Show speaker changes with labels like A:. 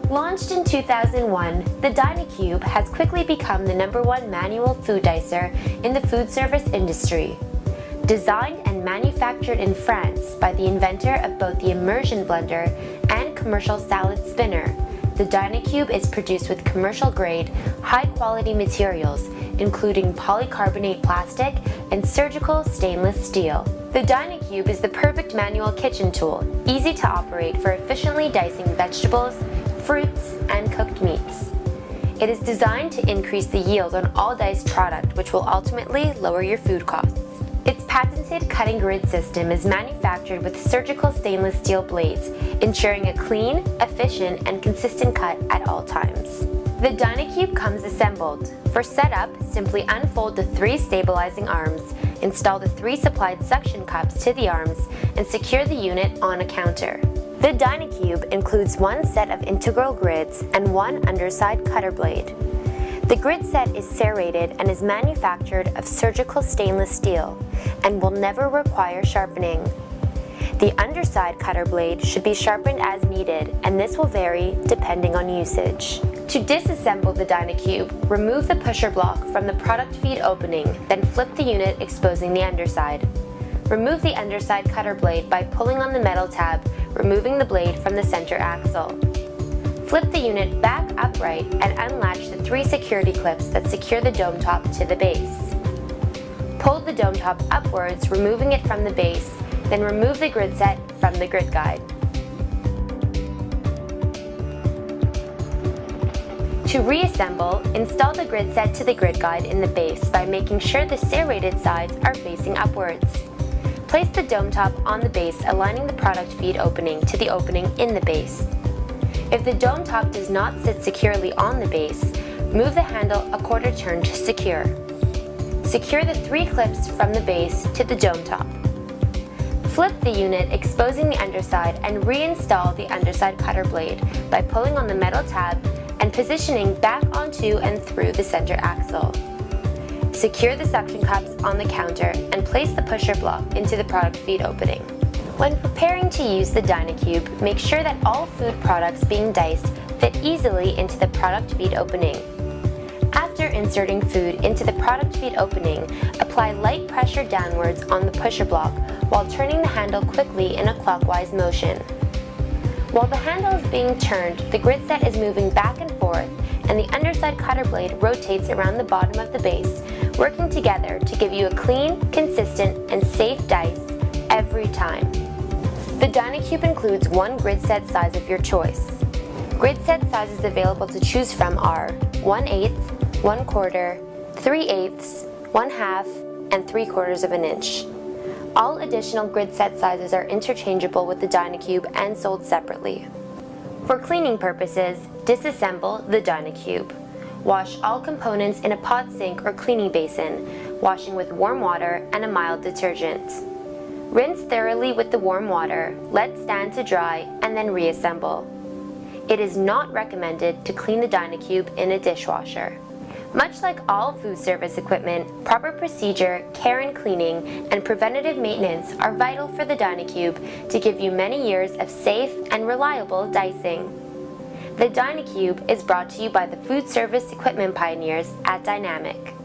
A: Launched in 2001, the Dynacube has quickly become the #1 manual food dicer in the food service industry. Designed and manufactured in France by the inventor of both the immersion blender and commercial salad spinner, the Dynacube is produced with commercial-grade, high-quality materials, including polycarbonate plastic and surgical stainless steel. The Dynacube is the perfect manual kitchen tool, easy to operate for efficiently dicing vegetables, fruits, and cooked meats. It is designed to increase the yield on all diced product, which will ultimately lower your food costs. Its patented cutting grid system is manufactured with surgical stainless steel blades, ensuring a clean, efficient, and consistent cut at all times. The Dynacube comes assembled. For setup, simply unfold the 3 stabilizing arms, install the 3 supplied suction cups to the arms, and secure the unit on a counter. The Dynacube includes 1 set of integral grids and 1 underside cutter blade. The grid set is serrated and is manufactured of surgical stainless steel and will never require sharpening. The underside cutter blade should be sharpened as needed, and this will vary depending on usage. To disassemble the Dynacube, remove the pusher block from the product feed opening, then flip the unit exposing the underside. Remove the underside cutter blade by pulling on the metal tab, removing the blade from the center axle. Flip the unit back upright and unlatch the 3 security clips that secure the dome top to the base. Pull the dome top upwards, removing it from the base, then remove the grid set from the grid guide. To reassemble, install the grid set to the grid guide in the base by making sure the serrated sides are facing upwards. Place the dome top on the base, aligning the product feed opening to the opening in the base. If the dome top does not sit securely on the base, move the handle a quarter turn to secure. Secure the 3 clips from the base to the dome top. Flip the unit exposing the underside and reinstall the underside cutter blade by pulling on the metal tab and positioning back onto and through the center axle. Secure the suction cups on the counter and place the pusher block into the product feed opening. When preparing to use the Dynacube, make sure that all food products being diced fit easily into the product feed opening. After inserting food into the product feed opening, apply light pressure downwards on the pusher block while turning the handle quickly in a clockwise motion. While the handle is being turned, the grid set is moving back and forth, and the underside cutter blade rotates around the bottom of the base, working together to give you a clean, consistent, and safe dice every time. The Dynacube includes 1 grid set size of your choice. Grid set sizes available to choose from are 1/8, 1/4, 3/8, 1/2, and 3/4 of an inch. All additional grid set sizes are interchangeable with the Dynacube and sold separately. For cleaning purposes, disassemble the Dynacube. Wash all components in a pot sink or cleaning basin, washing with warm water and a mild detergent. Rinse thoroughly with the warm water, let stand to dry, and then reassemble. It is not recommended to clean the Dynacube in a dishwasher. Much like all food service equipment, proper procedure, care and cleaning, and preventative maintenance are vital for the Dynacube to give you many years of safe and reliable dicing. The Dynacube is brought to you by the food service equipment pioneers at Dynamic.